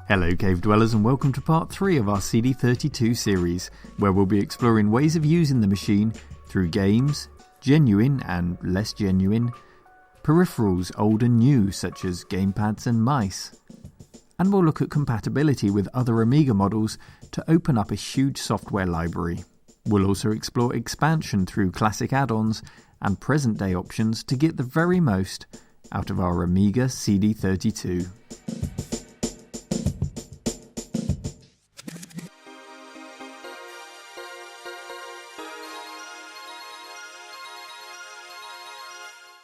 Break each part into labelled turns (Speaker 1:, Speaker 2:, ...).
Speaker 1: Hello cave dwellers and welcome to part 3 of our CD32 series, where we'll be exploring ways of using the machine through games, genuine and less genuine, peripherals old and new such as gamepads and mice, and we'll look at compatibility with other Amiga models to open up a huge software library. We'll also explore expansion through classic add-ons and present day options to get the very most out of our Amiga CD32.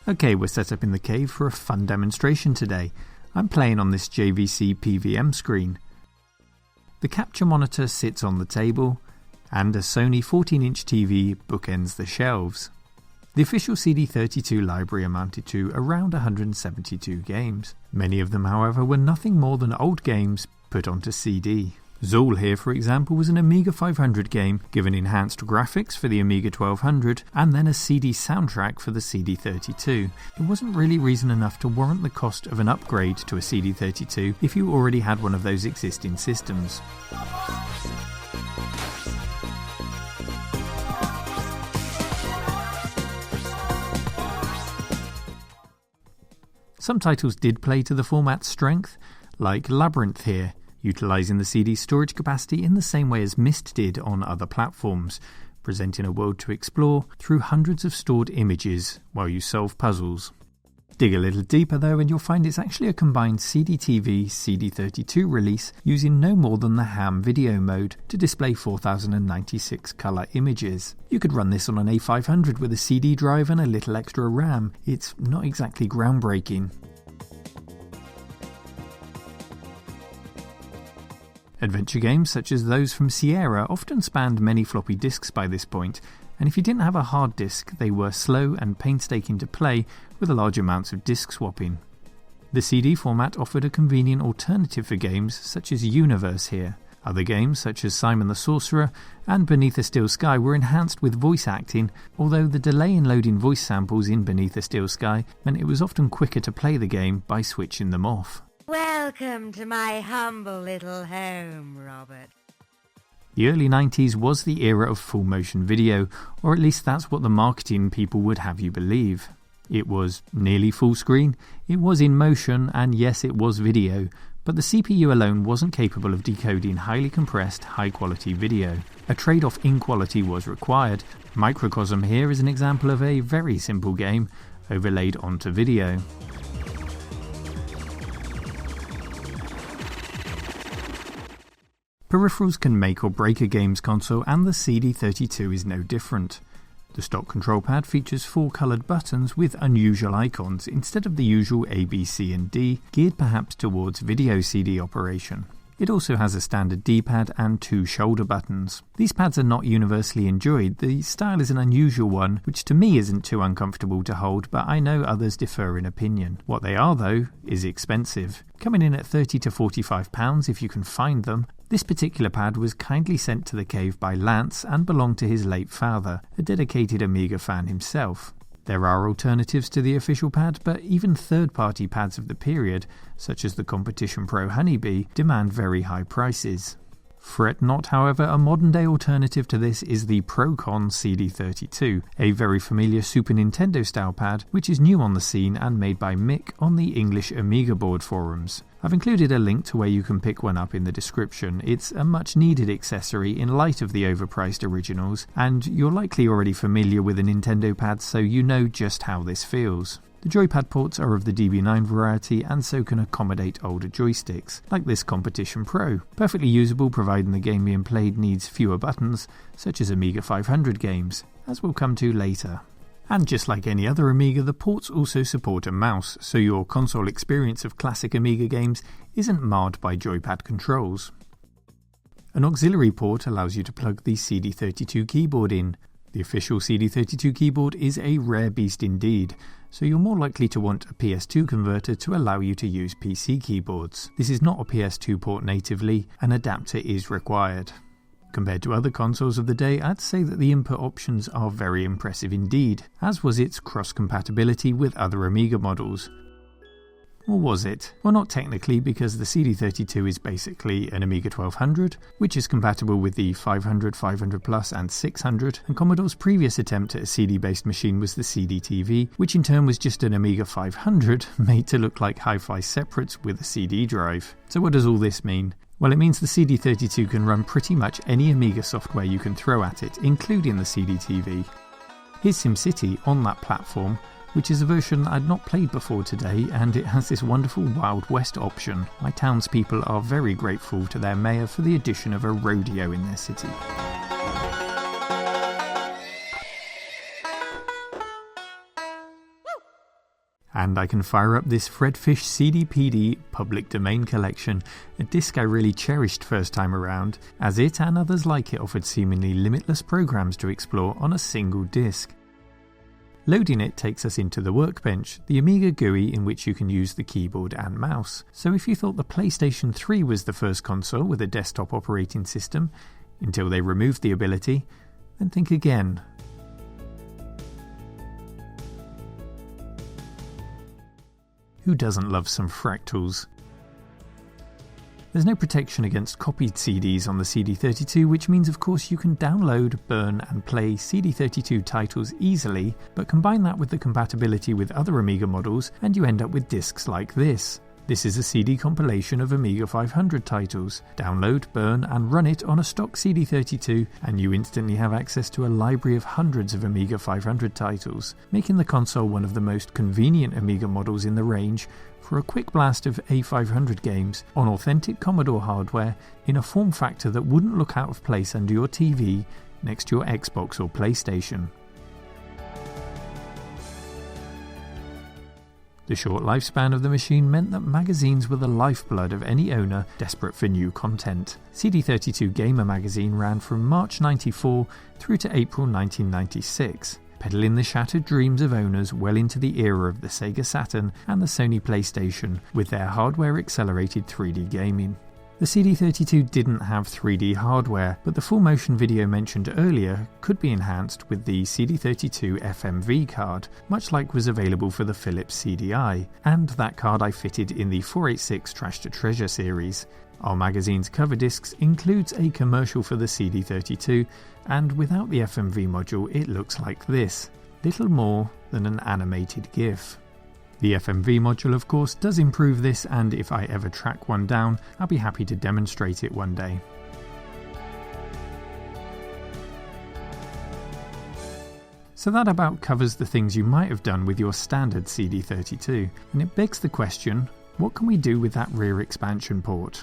Speaker 1: Okay, we're set up in the cave for a fun demonstration today. I'm playing on this JVC PVM screen. The capture monitor sits on the table, and a Sony 14-inch TV bookends the shelves. The official CD32 library amounted to around 172 games. Many of them, however, were nothing more than old games put onto CD. Zool here, for example, was an Amiga 500 game given enhanced graphics for the Amiga 1200 and then a CD soundtrack for the CD32. It wasn't really reason enough to warrant the cost of an upgrade to a CD32 if you already had one of those existing systems. Some titles did play to the format's strength, like Labyrinth here, utilising the CD's storage capacity in the same way as Myst did on other platforms, presenting a world to explore through hundreds of stored images while you solve puzzles. Dig a little deeper though and you'll find it's actually a combined CD-TV CD32 release using no more than the ham video mode to display 4096 colour images. You could run this on an A500 with a CD drive and a little extra RAM. It's not exactly groundbreaking. Adventure games such as those from Sierra often spanned many floppy disks by this point, and if you didn't have a hard disk, they were slow and painstaking to play with large amounts of disk swapping. The CD format offered a convenient alternative for games such as Universe here. Other games such as Simon the Sorcerer and Beneath a Steel Sky were enhanced with voice acting, although the delay in loading voice samples in Beneath a Steel Sky meant it was often quicker to play the game by switching them off.
Speaker 2: Welcome to my humble little home, Robert.
Speaker 1: The early 90s was the era of full motion video, or at least that's what the marketing people would have you believe. It was nearly full screen, it was in motion, and yes, it was video, but the CPU alone wasn't capable of decoding highly compressed, high-quality video. A trade-off in quality was required. Microcosm here is an example of a very simple game overlaid onto video. Peripherals can make or break a games console, and the CD32 is no different. The stock control pad features 4 coloured buttons with unusual icons instead of the usual A, B, C and D, geared perhaps towards video CD operation. It also has a standard D-pad and 2 shoulder buttons. These pads are not universally enjoyed. The style is an unusual one, which to me isn't too uncomfortable to hold, but I know others differ in opinion. What they are though, is expensive. Coming in at £30 to £45 if you can find them. This particular pad was kindly sent to the cave by Lance and belonged to his late father, a dedicated Amiga fan himself. There are alternatives to the official pad, but even third-party pads of the period, such as the Competition Pro Honeybee, demand very high prices. Fret not, however, a modern-day alternative to this is the Procon CD32, a very familiar Super Nintendo-style pad which is new on the scene and made by Mick on the English Amiga board forums. I've included a link to where you can pick one up in the description. It's a much-needed accessory in light of the overpriced originals, and you're likely already familiar with a Nintendo pad, so you know just how this feels. The joypad ports are of the DB9 variety and so can accommodate older joysticks, like this Competition Pro. Perfectly usable providing the game being played needs fewer buttons, such as Amiga 500 games, as we'll come to later. And just like any other Amiga, the ports also support a mouse, so your console experience of classic Amiga games isn't marred by joypad controls. An auxiliary port allows you to plug the CD32 keyboard in. The official CD32 keyboard is a rare beast indeed, so you're more likely to want a PS2 converter to allow you to use PC keyboards. This is not a PS2 port natively, an adapter is required. Compared to other consoles of the day, I'd say that the input options are very impressive indeed, as was its cross-compatibility with other Amiga models. Or was it? Well, not technically, because the CD32 is basically an Amiga 1200, which is compatible with the 500, 500 Plus and 600, and Commodore's previous attempt at a CD-based machine was the CD-TV, which in turn was just an Amiga 500 made to look like hi-fi separates with a CD drive. So what does all this mean? Well, it means the CD32 can run pretty much any Amiga software you can throw at it, including the CD-TV. Here's SimCity on that platform, which is a version I'd not played before today, and it has this wonderful Wild West option. My townspeople are very grateful to their mayor for the addition of a rodeo in their city. And I can fire up this Fredfish CD-PD public domain collection, a disc I really cherished first time around, as it and others like it offered seemingly limitless programs to explore on a single disc. Loading it takes us into the Workbench, the Amiga GUI in which you can use the keyboard and mouse. So if you thought the PlayStation 3 was the first console with a desktop operating system, until they removed the ability, then think again. Who doesn't love some fractals? There's no protection against copied CDs on the CD32, which means of course you can download, burn and play CD32 titles easily, but combine that with the compatibility with other Amiga models and you end up with discs like this. This is a CD compilation of Amiga 500 titles. Download, burn and run it on a stock CD32 and you instantly have access to a library of hundreds of Amiga 500 titles, making the console one of the most convenient Amiga models in the range for a quick blast of A500 games on authentic Commodore hardware in a form factor that wouldn't look out of place under your TV next to your Xbox or PlayStation. The short lifespan of the machine meant that magazines were the lifeblood of any owner desperate for new content. CD32 Gamer magazine ran from March 94 through to April 1996, peddling the shattered dreams of owners well into the era of the Sega Saturn and the Sony PlayStation with their hardware-accelerated 3D gaming. The CD32 didn't have 3D hardware, but the full motion video mentioned earlier could be enhanced with the CD32 FMV card, much like was available for the Philips CDI, and that card I fitted in the 486 Trash to Treasure series. Our magazine's cover discs includes a commercial for the CD32, and without the FMV module it looks like this, little more than an animated GIF. The FMV module of course does improve this, and if I ever track one down, I'll be happy to demonstrate it one day. So that about covers the things you might have done with your standard CD32, and it begs the question, what can we do with that rear expansion port?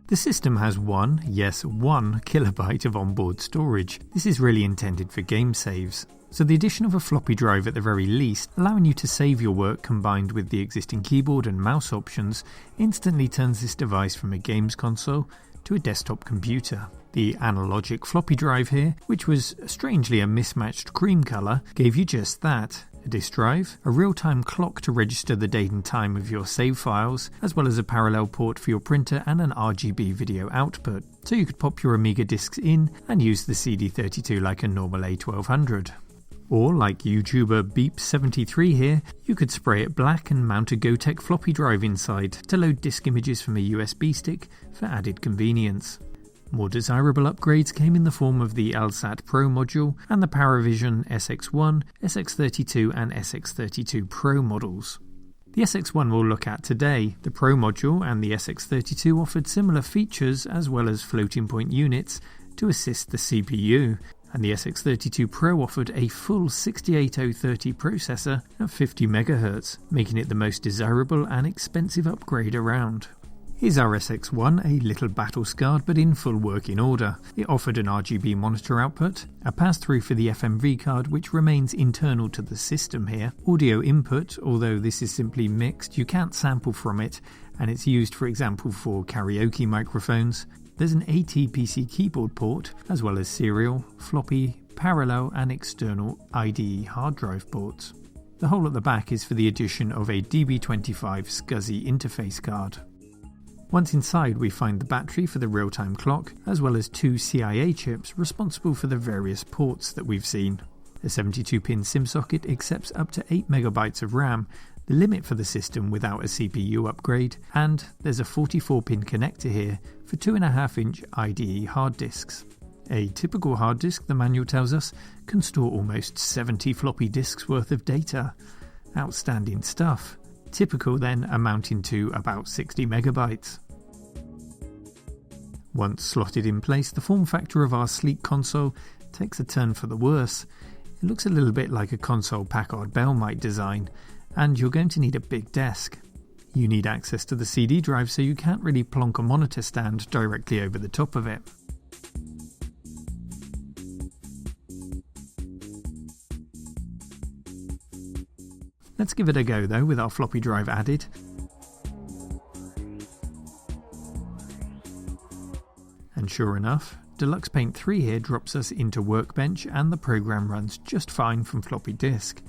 Speaker 1: The system has one kilobyte of onboard storage. This is really intended for game saves. So the addition of a floppy drive at the very least, allowing you to save your work combined with the existing keyboard and mouse options, instantly turns this device from a games console to a desktop computer. The analogic floppy drive here, which was strangely a mismatched cream colour, gave you just that. A disk drive, a real-time clock to register the date and time of your save files, as well as a parallel port for your printer and an RGB video output, so you could pop your Amiga discs in and use the CD32 like a normal A1200. Or, like YouTuber Beep73 here, you could spray it black and mount a Gotek floppy drive inside to load disk images from a USB stick for added convenience. More desirable upgrades came in the form of the LSAT Pro module and the PowerVision SX1, SX32 and SX32 Pro models. The SX1 we'll look at today. The Pro module and the SX32 offered similar features as well as floating point units to assist the CPU, and the SX32 Pro offered a full 68030 processor at 50 MHz, making it the most desirable and expensive upgrade around. Here's our SX1, a little battle-scarred but in full working order. It offered an RGB monitor output, a pass-through for the FMV card which remains internal to the system here, audio input, although this is simply mixed, you can't sample from it, and it's used for example for karaoke microphones. There's an ATPC keyboard port, as well as serial, floppy, parallel and external IDE hard drive ports. The hole at the back is for the addition of a DB25 SCSI interface card. Once inside, we find the battery for the real-time clock, as well as 2 CIA chips responsible for the various ports that we've seen. A 72-pin SIM socket accepts up to 8 MB of RAM, the limit for the system without a CPU upgrade, and there's a 44-pin connector here for 2.5-inch IDE hard disks. A typical hard disk, the manual tells us, can store almost 70 floppy disks worth of data. Outstanding stuff. Typical then amounting to about 60 megabytes. Once slotted in place, the form factor of our sleek console takes a turn for the worse. It looks a little bit like a console Packard Bell might design, and you're going to need a big desk. You need access to the CD drive, so you can't really plonk a monitor stand directly over the top of it. Let's give it a go though with our floppy drive added. And sure enough, Deluxe Paint 3 here drops us into Workbench and the program runs just fine from floppy disk,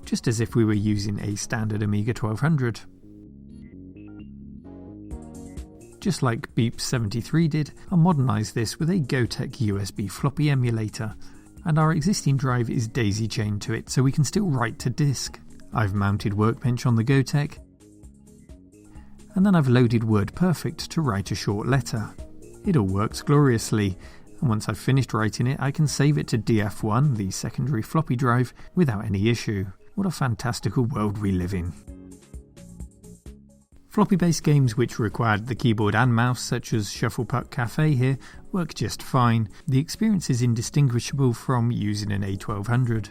Speaker 1: just as if we were using a standard Amiga 1200. Just like Beep 73 did, I'll modernise this with a Gotek USB floppy emulator, and our existing drive is daisy-chained to it so we can still write to disk. I've mounted Workbench on the Gotek, and then I've loaded WordPerfect to write a short letter. It all works gloriously, and once I've finished writing it, I can save it to DF1, the secondary floppy drive, without any issue. What a fantastical world we live in. Floppy-based games which required the keyboard and mouse, such as Shuffle Puck Cafe here, work just fine. The experience is indistinguishable from using an A1200.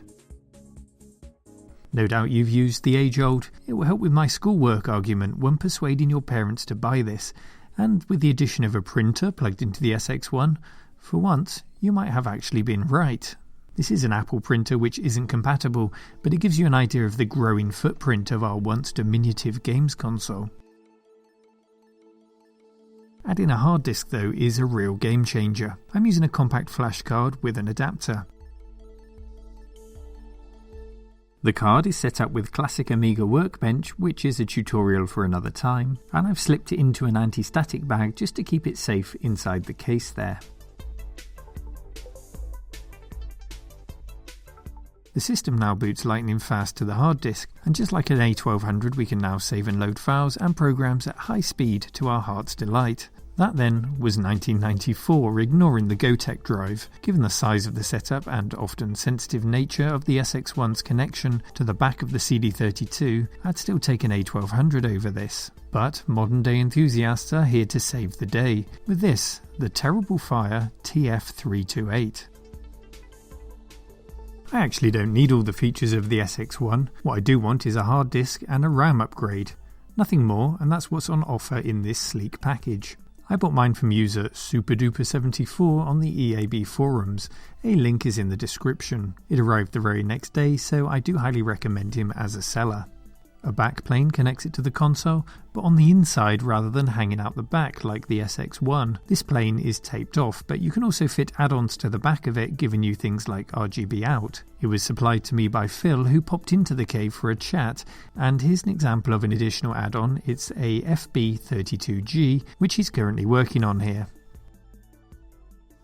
Speaker 1: No doubt you've used the age-old "it will help with my schoolwork" argument when persuading your parents to buy this, and with the addition of a printer plugged into the SX1, for once you might have actually been right. This is an Apple printer which isn't compatible, but it gives you an idea of the growing footprint of our once diminutive games console. Adding a hard disk though is a real game changer. I'm using a compact flash card with an adapter. The card is set up with classic Amiga Workbench, which is a tutorial for another time, and I've slipped it into an anti-static bag just to keep it safe inside the case there. The system now boots lightning fast to the hard disk, and just like an A1200 we can now save and load files and programs at high speed to our heart's delight. That then was 1994, ignoring the Gotek drive. Given the size of the setup and often sensitive nature of the SX1's connection to the back of the CD32, I'd still take an A1200 over this. But modern day enthusiasts are here to save the day, with this, the Terrible Fire TF328. I actually don't need all the features of the SX1, what I do want is a hard disk and a RAM upgrade. Nothing more, and that's what's on offer in this sleek package. I bought mine from user SuperDuper74 on the EAB forums. A link is in the description. It arrived the very next day, so I do highly recommend him as a seller. A backplane connects it to the console, but on the inside rather than hanging out the back like the SX1. This plane is taped off, but you can also fit add-ons to the back of it, giving you things like RGB out. It was supplied to me by Phil, who popped into the cave for a chat, and here's an example of an additional add-on. It's a FB32G, which he's currently working on here.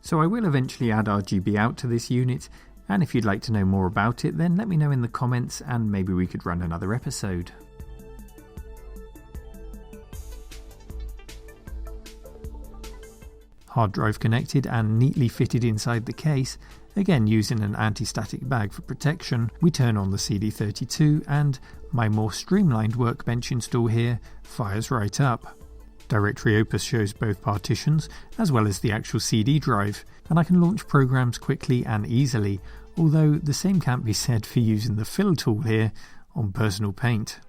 Speaker 1: So I will eventually add RGB out to this unit, and if you'd like to know more about it, then let me know in the comments and maybe we could run another episode. Hard drive connected and neatly fitted inside the case, again using an anti-static bag for protection, we turn on the CD32 and my more streamlined Workbench install here fires right up. Directory Opus shows both partitions as well as the actual CD drive, and I can launch programs quickly and easily, although the same can't be said for using the fill tool here on Personal Paint.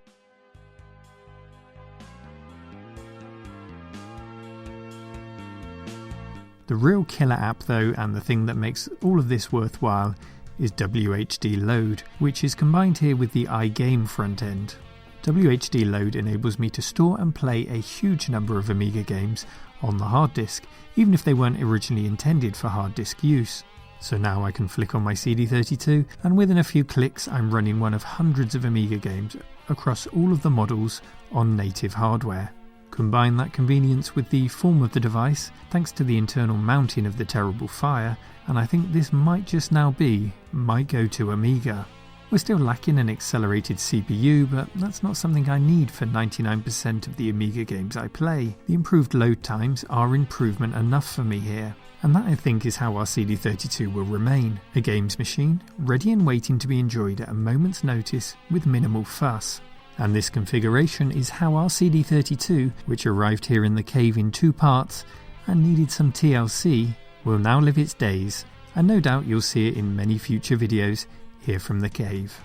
Speaker 1: The real killer app though, and the thing that makes all of this worthwhile, is Whd Load, which is combined here with the iGame front end. Whd Load enables me to store and play a huge number of Amiga games on the hard disk, even if they weren't originally intended for hard disk use. So now I can flick on my CD32 and within a few clicks I'm running one of hundreds of Amiga games across all of the models on native hardware. Combine that convenience with the form of the device, thanks to the internal mounting of the terrible fire, and I think this might just now be my go-to Amiga. We're still lacking an accelerated CPU, but that's not something I need for 99% of the Amiga games I play. The improved load times are improvement enough for me here. And that I think is how our CD32 will remain, a games machine, ready and waiting to be enjoyed at a moment's notice with minimal fuss. And this configuration is how our CD32, which arrived here in the cave in 2 parts and needed some TLC, will now live its days, and no doubt you'll see it in many future videos here from the cave.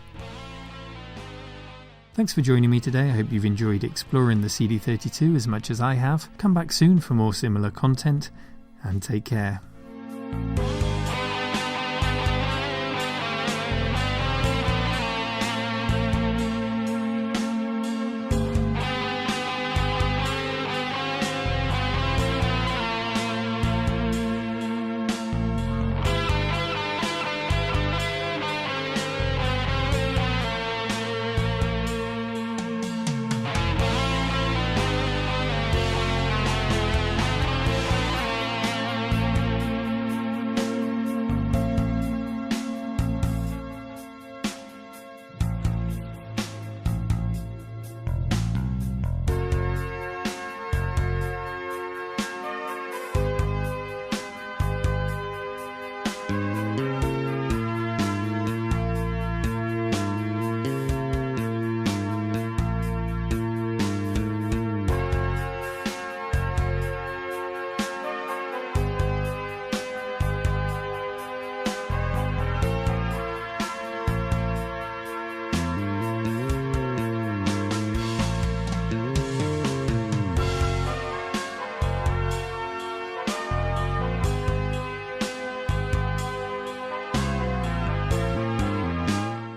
Speaker 1: Thanks for joining me today. I hope you've enjoyed exploring the CD32 as much as I have. Come back soon for more similar content, and take care.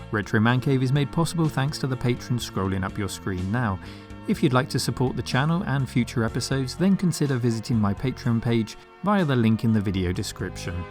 Speaker 1: Retro Man Cave is made possible thanks to the patrons scrolling up your screen now. If you'd like to support the channel and future episodes, then consider visiting my Patreon page via the link in the video description.